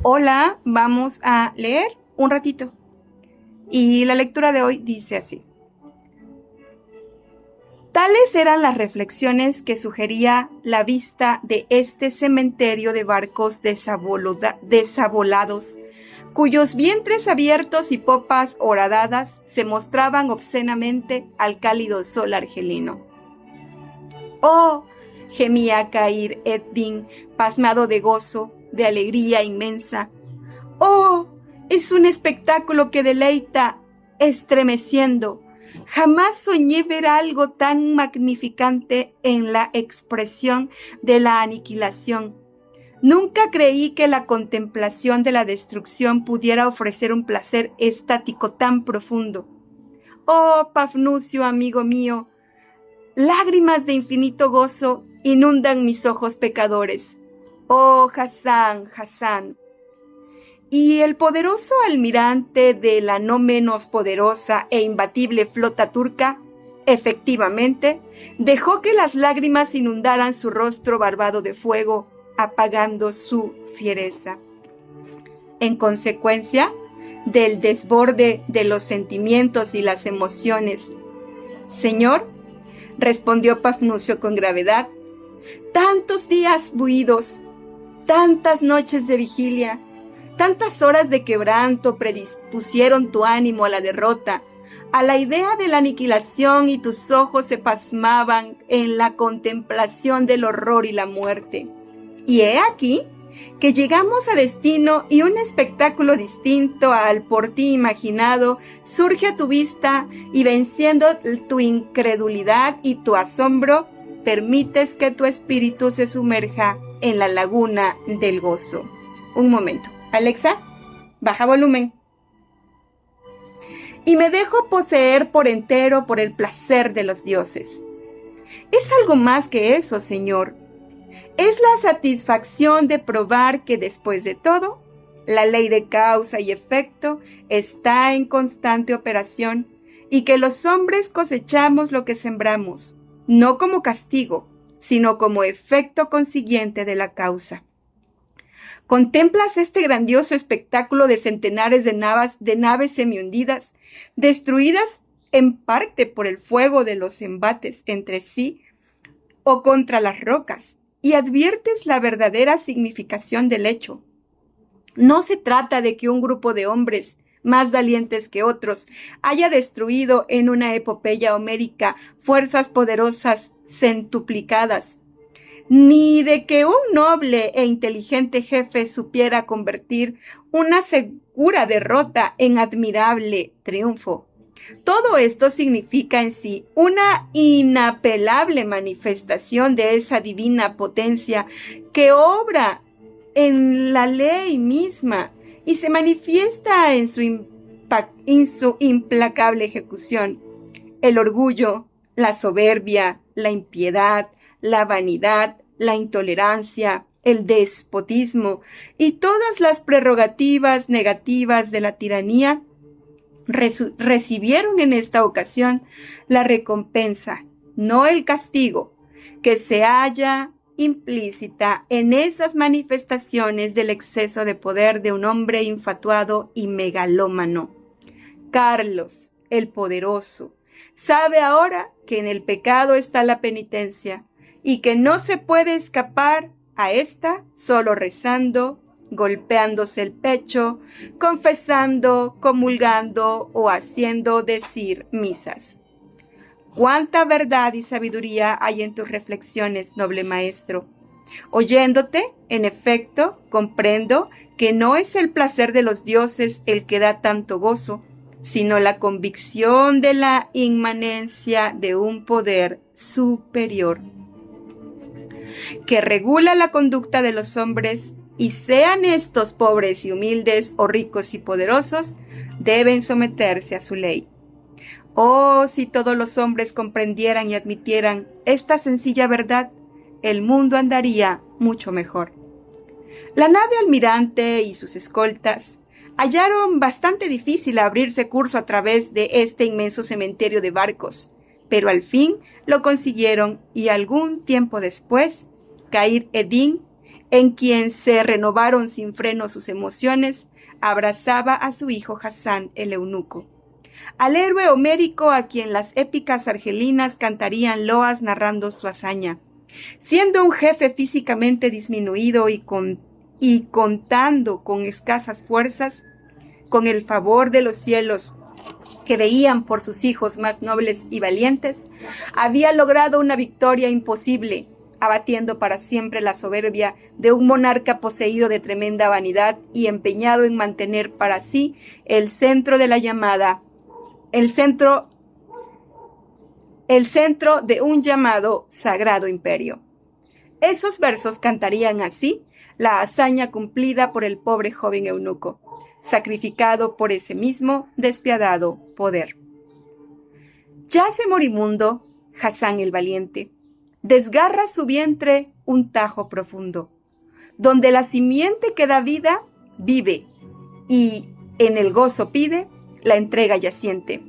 Hola, vamos a leer un ratito. Y la lectura de hoy dice así. Tales eran las reflexiones que sugería la vista de este cementerio de barcos desabolados, cuyos vientres abiertos y popas horadadas se mostraban obscenamente al cálido sol argelino. ¡Oh!, gemía Khayr ed-Din, pasmado de gozo, de alegría inmensa. ¡Oh!, es un espectáculo que deleita, estremeciendo. Jamás soñé ver algo tan magnificante en la expresión de la aniquilación. Nunca creí que la contemplación de la destrucción pudiera ofrecer un placer estático tan profundo. Oh, Pafnucio, amigo mío, lágrimas de infinito gozo inundan mis ojos pecadores. Oh, Hassan, Hassan. Y el poderoso almirante de la no menos poderosa e imbatible flota turca, efectivamente, dejó que las lágrimas inundaran su rostro barbado de fuego, apagando su fiereza. En consecuencia del desborde de los sentimientos y las emociones, «Señor», respondió Pafnucio con gravedad, «tantos días buidos, tantas noches de vigilia, tantas horas de quebranto predispusieron tu ánimo a la derrota, a la idea de la aniquilación, y tus ojos se pasmaban en la contemplación del horror y la muerte. Y he aquí que llegamos a destino y un espectáculo distinto al por ti imaginado surge a tu vista y, venciendo tu incredulidad y tu asombro, permites que tu espíritu se sumerja en la laguna del gozo». Un momento. Alexa, baja volumen. «Y me dejo poseer por entero por el placer de los dioses». Es algo más que eso, Señor. Es la satisfacción de probar que, después de todo, la ley de causa y efecto está en constante operación y que los hombres cosechamos lo que sembramos, no como castigo, sino como efecto consiguiente de la causa. Contemplas este grandioso espectáculo de centenares de naves semihundidas, destruidas en parte por el fuego de los embates entre sí o contra las rocas, y adviertes la verdadera significación del hecho. No se trata de que un grupo de hombres más valientes que otros haya destruido en una epopeya homérica fuerzas poderosas centuplicadas, ni de que un noble e inteligente jefe supiera convertir una segura derrota en admirable triunfo. Todo esto significa en sí una inapelable manifestación de esa divina potencia que obra en la ley misma y se manifiesta en su implacable ejecución. El orgullo, la soberbia, la impiedad, la vanidad, la intolerancia, el despotismo y todas las prerrogativas negativas de la tiranía recibieron en esta ocasión la recompensa, no el castigo, que se halla implícita en esas manifestaciones del exceso de poder de un hombre infatuado y megalómano. Carlos, el poderoso, sabe ahora que en el pecado está la penitencia y que no se puede escapar a esta solo rezando, golpeándose el pecho, confesando, comulgando o haciendo decir misas. Cuánta verdad y sabiduría hay en tus reflexiones, noble maestro. Oyéndote, en efecto, comprendo que no es el placer de los dioses el que da tanto gozo, sino la convicción de la inmanencia de un poder superior que regula la conducta de los hombres, y sean estos pobres y humildes o ricos y poderosos, deben someterse a su ley. Oh, si todos los hombres comprendieran y admitieran esta sencilla verdad, el mundo andaría mucho mejor. La nave almirante y sus escoltas hallaron bastante difícil abrirse curso a través de este inmenso cementerio de barcos, pero al fin lo consiguieron, y algún tiempo después, Khayr ed-Din, en quien se renovaron sin freno sus emociones, abrazaba a su hijo Hasán el eunuco, al héroe homérico a quien las épicas argelinas cantarían loas narrando su hazaña. Siendo un jefe físicamente disminuido y contando con escasas fuerzas, con el favor de los cielos que veían por sus hijos más nobles y valientes, había logrado una victoria imposible, abatiendo para siempre la soberbia de un monarca poseído de tremenda vanidad y empeñado en mantener para sí el centro de un llamado sagrado imperio. Esos versos cantarían así la hazaña cumplida por el pobre joven eunuco, sacrificado por ese mismo despiadado poder. Yace moribundo Hasán el valiente, desgarra su vientre un tajo profundo, donde la simiente que da vida vive, y en el gozo pide la entrega yaciente.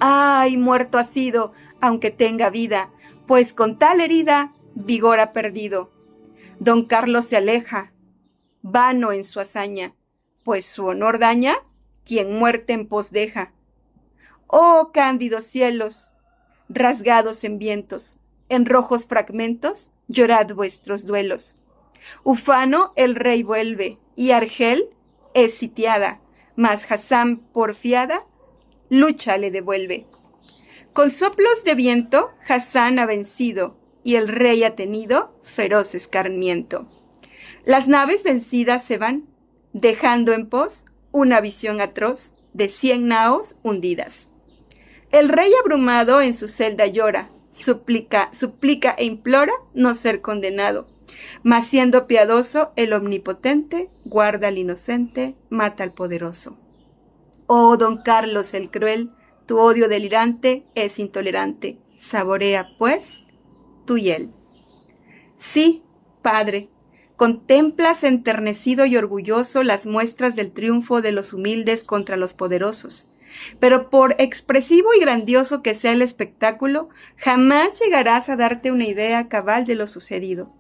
¡Ay, muerto ha sido, aunque tenga vida, pues con tal herida vigor ha perdido! Don Carlos se aleja, vano en su hazaña, pues su honor daña quien muerte en pos deja. ¡Oh, cándidos cielos, rasgados en vientos, en rojos fragmentos, llorad vuestros duelos! Ufano el rey vuelve, y Argel es sitiada, mas Hasán porfiada, lucha le devuelve. Con soplos de viento, Hasán ha vencido, y el rey ha tenido feroz escarmiento. Las naves vencidas se van, dejando en pos una visión atroz de 100 naos hundidas. El rey abrumado en su celda llora, suplica e implora no ser condenado, mas siendo piadoso el omnipotente, guarda al inocente, mata al poderoso. Oh, don Carlos el cruel, tu odio delirante es intolerante, saborea, pues, tu hiel. Sí, padre, contemplas enternecido y orgulloso las muestras del triunfo de los humildes contra los poderosos, pero por expresivo y grandioso que sea el espectáculo, jamás llegarás a darte una idea cabal de lo sucedido.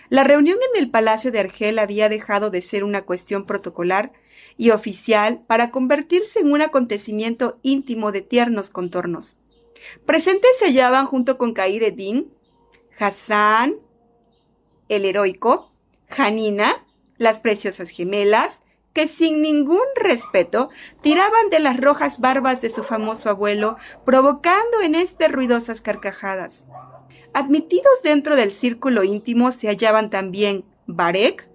La reunión en el Palacio de Argel había dejado de ser una cuestión protocolar y oficial para convertirse en un acontecimiento íntimo de tiernos contornos. Presentes se hallaban junto con Khayr ed-Din, Hasán, el heroico, Janina, las preciosas gemelas, que sin ningún respeto tiraban de las rojas barbas de su famoso abuelo, provocando en éste ruidosas carcajadas. Admitidos dentro del círculo íntimo se hallaban también Barek,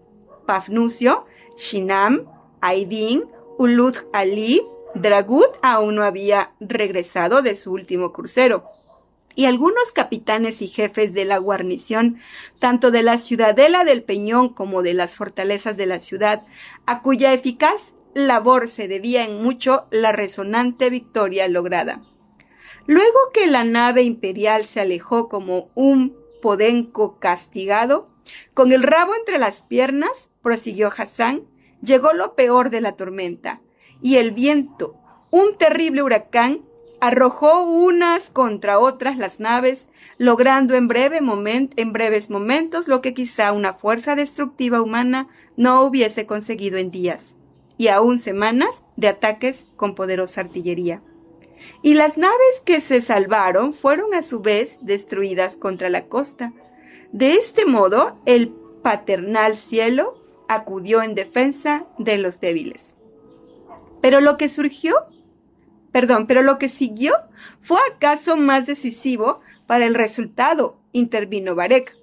Pafnucio, Shinam, Aydin, Ulud Ali, Dragut aún no había regresado de su último crucero, y algunos capitanes y jefes de la guarnición, tanto de la ciudadela del Peñón como de las fortalezas de la ciudad, a cuya eficaz labor se debía en mucho la resonante victoria lograda. Luego que la nave imperial se alejó como un podenco castigado, con el rabo entre las piernas, prosiguió Hasán, llegó lo peor de la tormenta, y el viento, un terrible huracán, arrojó unas contra otras las naves, logrando en breves momentos lo que quizá una fuerza destructiva humana no hubiese conseguido en días, y aún semanas de ataques con poderosa artillería. Y las naves que se salvaron fueron a su vez destruidas contra la costa. De este modo, el paternal cielo acudió en defensa de los débiles. Pero lo que siguió fue acaso más decisivo para el resultado, intervino Barek.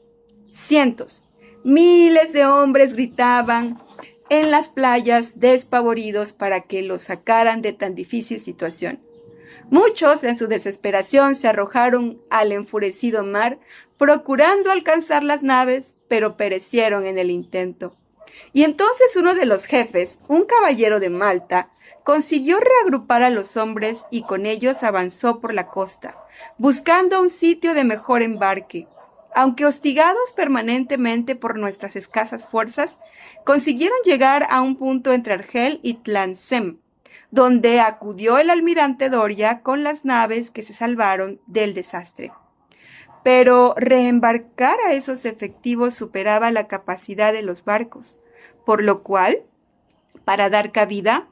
Cientos, miles de hombres gritaban en las playas despavoridos para que los sacaran de tan difícil situación. Muchos, en su desesperación, se arrojaron al enfurecido mar, procurando alcanzar las naves, pero perecieron en el intento. Y entonces uno de los jefes, un caballero de Malta, consiguió reagrupar a los hombres y con ellos avanzó por la costa, buscando un sitio de mejor embarque. Aunque hostigados permanentemente por nuestras escasas fuerzas, consiguieron llegar a un punto entre Argel y Tlemcen, donde acudió el almirante Doria con las naves que se salvaron del desastre. pero reembarcar a esos efectivos superaba la capacidad de los barcos, por lo cual, para dar cabida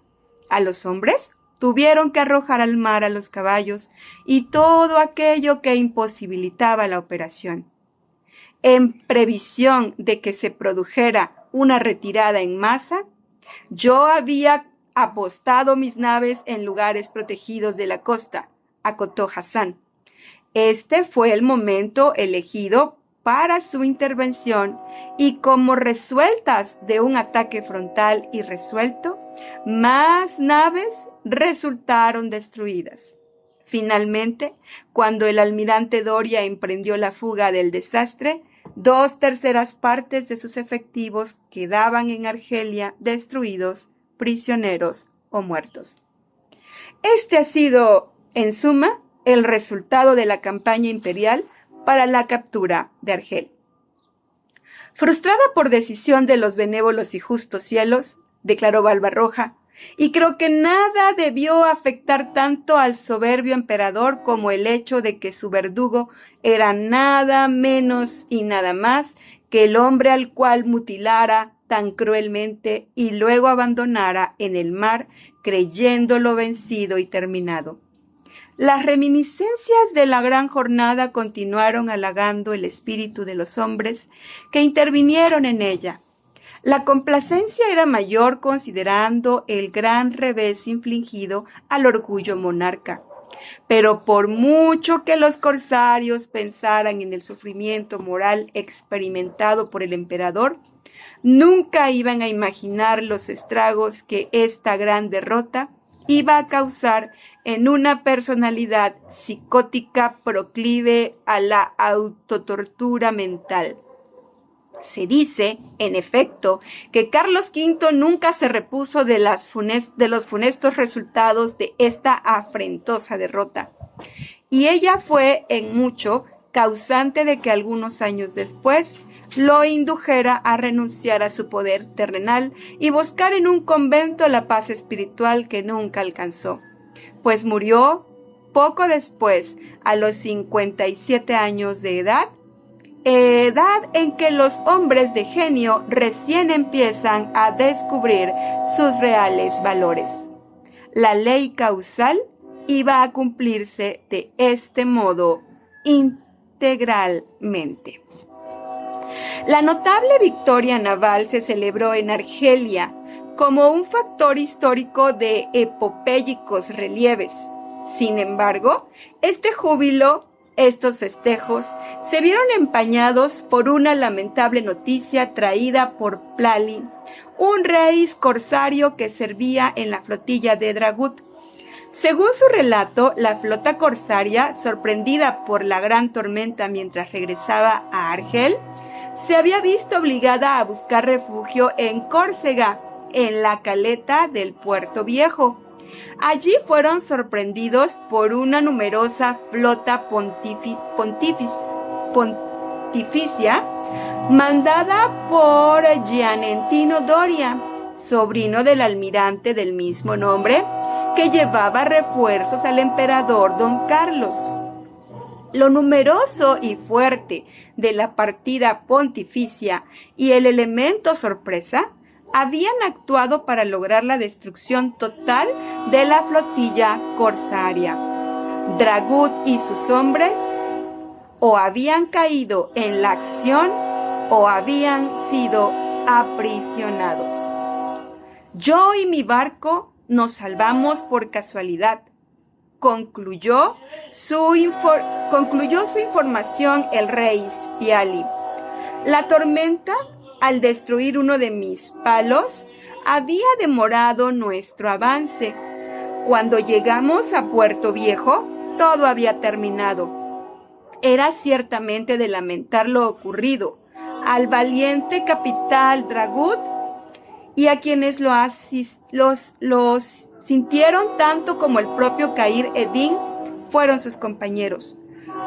a los hombres, tuvieron que arrojar al mar a los caballos y todo aquello que imposibilitaba la operación. En previsión de que se produjera una retirada en masa, yo había apostado mis naves en lugares protegidos de la costa, acotó Hassan. Este fue el momento elegido para su intervención y como resultas de un ataque frontal y resuelto, más naves resultaron destruidas. Finalmente, cuando el almirante Doria emprendió la fuga del desastre, 2/3 partes de sus efectivos quedaban en Argelia destruidos, prisioneros o muertos. Este ha sido, en suma, el resultado de la campaña imperial para la captura de Argel. Frustrada por decisión de los benévolos y justos cielos, declaró Barbarroja, y creo que nada debió afectar tanto al soberbio emperador como el hecho de que su verdugo era nada menos y nada más que el hombre al cual mutilara tan cruelmente y luego abandonara en el mar creyéndolo vencido y terminado. Las reminiscencias de la gran jornada continuaron halagando el espíritu de los hombres que intervinieron en ella. La complacencia era mayor considerando el gran revés infligido al orgullo monarca. Pero por mucho que los corsarios pensaran en el sufrimiento moral experimentado por el emperador, nunca iban a imaginar los estragos que esta gran derrota iba a causar en una personalidad psicótica proclive a la autotortura mental. Se dice, en efecto, que Carlos V nunca se repuso de los funestos resultados de esta afrentosa derrota, y ella fue, en mucho, causante de que algunos años después lo indujera a renunciar a su poder terrenal y buscar en un convento la paz espiritual que nunca alcanzó, pues murió poco después, a los 57 años de edad en que los hombres de genio recién empiezan a descubrir sus reales valores. La ley causal iba a cumplirse de este modo integralmente. La notable victoria naval se celebró en Argelia como un factor histórico de epopélicos relieves. Sin embargo, este júbilo, estos festejos, se vieron empañados por una lamentable noticia traída por Plali, un rey corsario que servía en la flotilla de Dragut. Según su relato, la flota corsaria, sorprendida por la gran tormenta mientras regresaba a Argel, se había visto obligada a buscar refugio en Córcega, en la caleta del Puerto Viejo. Allí fueron sorprendidos por una numerosa flota pontificia mandada por Gianentino Doria, sobrino del almirante del mismo nombre, que llevaba refuerzos al emperador Don Carlos. Lo numeroso y fuerte de la partida pontificia y el elemento sorpresa habían actuado para lograr la destrucción total de la flotilla corsaria. Dragut y sus hombres o habían caído en la acción o habían sido aprisionados. Yo y mi barco nos salvamos por casualidad, concluyó su información el rey Spiali. La tormenta, al destruir uno de mis palos, había demorado nuestro avance. Cuando llegamos a Puerto Viejo, todo había terminado. Era ciertamente de lamentar lo ocurrido al valiente capitán Dragut y a quienes los sintieron tanto como el propio Khayr Eddin fueron sus compañeros.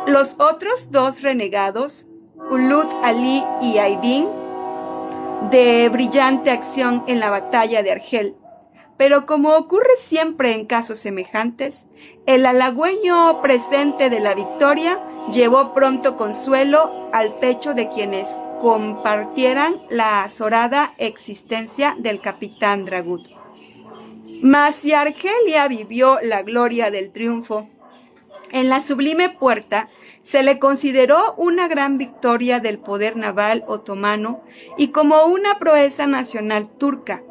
Los otros dos renegados, Ulut Ali y Aydin, de brillante acción en la batalla de Argel, Pero como ocurre siempre en casos semejantes, el halagüeño presente de la victoria llevó pronto consuelo al pecho de quienes compartieran la azorada existencia del capitán Dragut. Mas si Argelia vivió la gloria del triunfo, en la Sublime Puerta se le consideró una gran victoria del poder naval otomano y como una proeza nacional turca.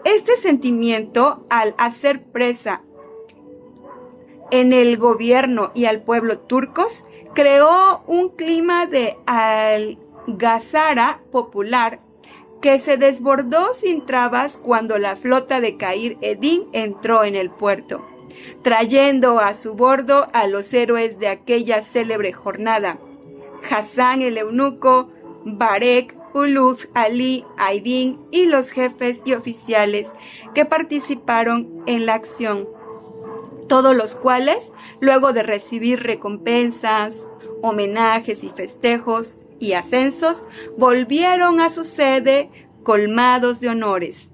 Este sentimiento, al hacer presa en el gobierno y al pueblo turcos, creó un clima de algazara popular que se desbordó sin trabas cuando la flota de Khayr Eddin entró en el puerto, trayendo a su bordo a los héroes de aquella célebre jornada: Hassan el eunuco, Barek, Ulugh, Ali, Aydin y los jefes y oficiales que participaron en la acción, todos los cuales, luego de recibir recompensas, homenajes y festejos y ascensos, volvieron a su sede colmados de honores.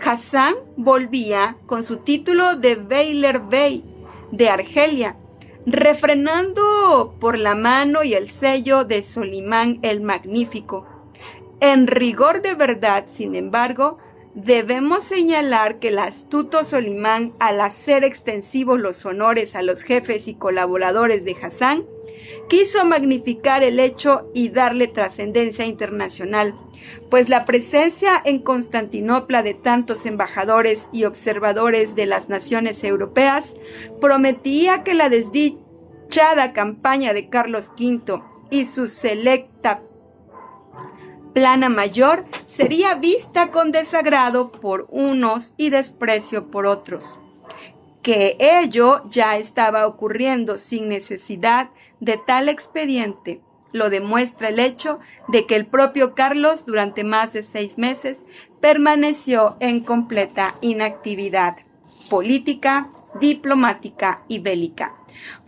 Hassan volvía con su título de Beylerbey de Argelia, refrenando por la mano y el sello de Solimán el Magnífico. En rigor de verdad, sin embargo, debemos señalar que el astuto Solimán, al hacer extensivos los honores a los jefes y colaboradores de Hassan, quiso magnificar el hecho y darle trascendencia internacional, pues la presencia en Constantinopla de tantos embajadores y observadores de las naciones europeas prometía que la desdichada campaña de Carlos V y su selecta plana mayor sería vista con desagrado por unos y desprecio por otros. Que ello ya estaba ocurriendo sin necesidad de tal expediente lo demuestra el hecho de que el propio Carlos durante más de 6 meses permaneció en completa inactividad política, diplomática y bélica,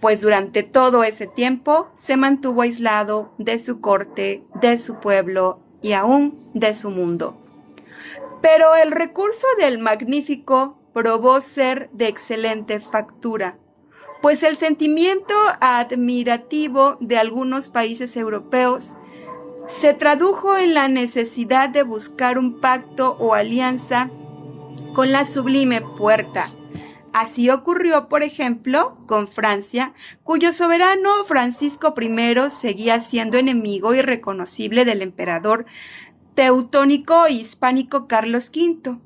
pues durante todo ese tiempo se mantuvo aislado de su corte, de su pueblo y aún de su mundo. Pero el recurso del Magnífico probó ser de excelente factura, pues el sentimiento admirativo de algunos países europeos se tradujo en la necesidad de buscar un pacto o alianza con la Sublime Puerta. Así ocurrió, por ejemplo, con Francia, cuyo soberano Francisco I seguía siendo enemigo irreconocible del emperador teutónico e hispánico Carlos V.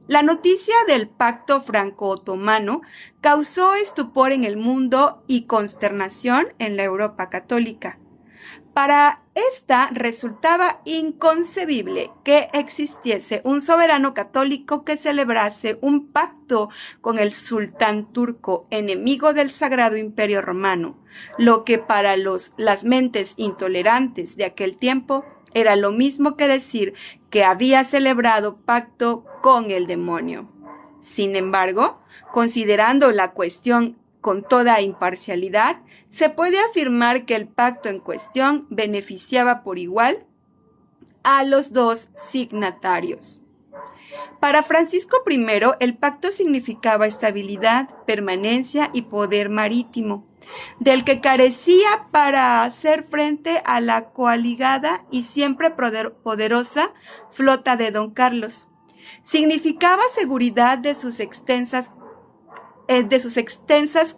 La noticia del pacto franco-otomano causó estupor en el mundo y consternación en la Europa católica. Para esta resultaba inconcebible que existiese un soberano católico que celebrase un pacto con el sultán turco, enemigo del Sagrado Imperio Romano, lo que para las mentes intolerantes de aquel tiempo era lo mismo que decir que había celebrado pacto con el demonio. Sin embargo, considerando la cuestión con toda imparcialidad, se puede afirmar que el pacto en cuestión beneficiaba por igual a los dos signatarios. Para Francisco I, el pacto significaba estabilidad, permanencia y poder marítimo, del que carecía para hacer frente a la coaligada y siempre poderosa flota de Don Carlos. Significaba seguridad de sus extensas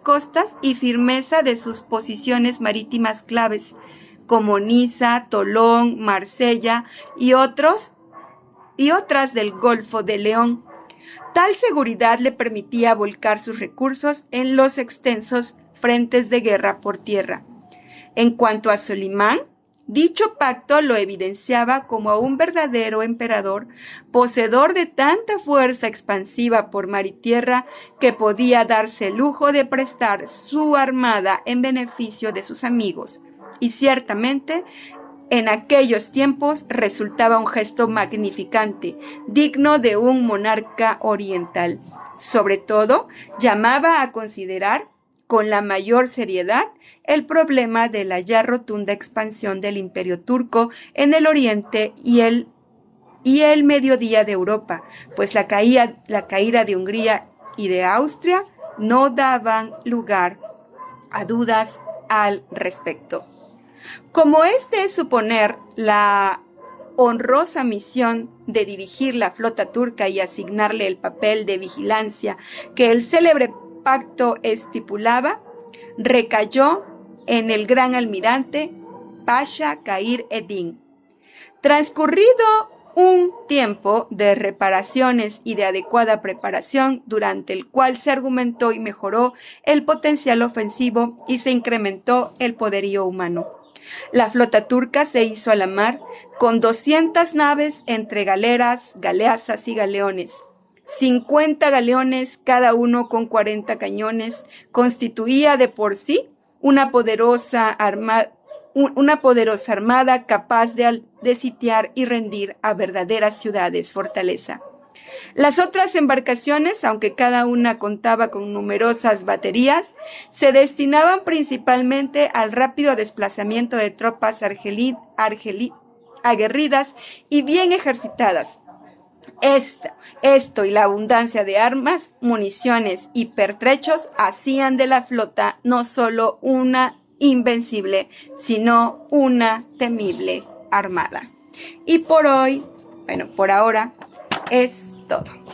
costas y firmeza de sus posiciones marítimas claves, como Niza, Tolón, Marsella y otras del Golfo de León. Tal seguridad le permitía volcar sus recursos en los extensos frentes de guerra por tierra. En cuanto a Solimán, dicho pacto lo evidenciaba como a un verdadero emperador, poseedor de tanta fuerza expansiva por mar y tierra que podía darse el lujo de prestar su armada en beneficio de sus amigos, y ciertamente en aquellos tiempos resultaba un gesto magnificante, digno de un monarca oriental. Sobre todo, llamaba a considerar con la mayor seriedad el problema de la ya rotunda expansión del Imperio turco en el Oriente y y el mediodía de Europa, pues la caída de Hungría y de Austria no daban lugar a dudas al respecto. Como es de suponer, la honrosa misión de dirigir la flota turca y asignarle el papel de vigilancia que el célebre pacto estipulaba, recayó en el gran almirante Pasha Kair Eddin. Transcurrido un tiempo de reparaciones y de adecuada preparación, durante el cual se argumentó y mejoró el potencial ofensivo y se incrementó el poderío humano, la flota turca se hizo a la mar con 200 naves entre galeras, galeazas y galeones. 50 galeones, cada uno con 40 cañones, constituía de por sí una poderosa armada capaz de sitiar y rendir a verdaderas ciudades fortaleza. Las otras embarcaciones, aunque cada una contaba con numerosas baterías, se destinaban principalmente al rápido desplazamiento de tropas aguerridas y bien ejercitadas. Esto y la abundancia de armas, municiones y pertrechos hacían de la flota no solo una invencible, sino una temible armada. Y por ahora es todo.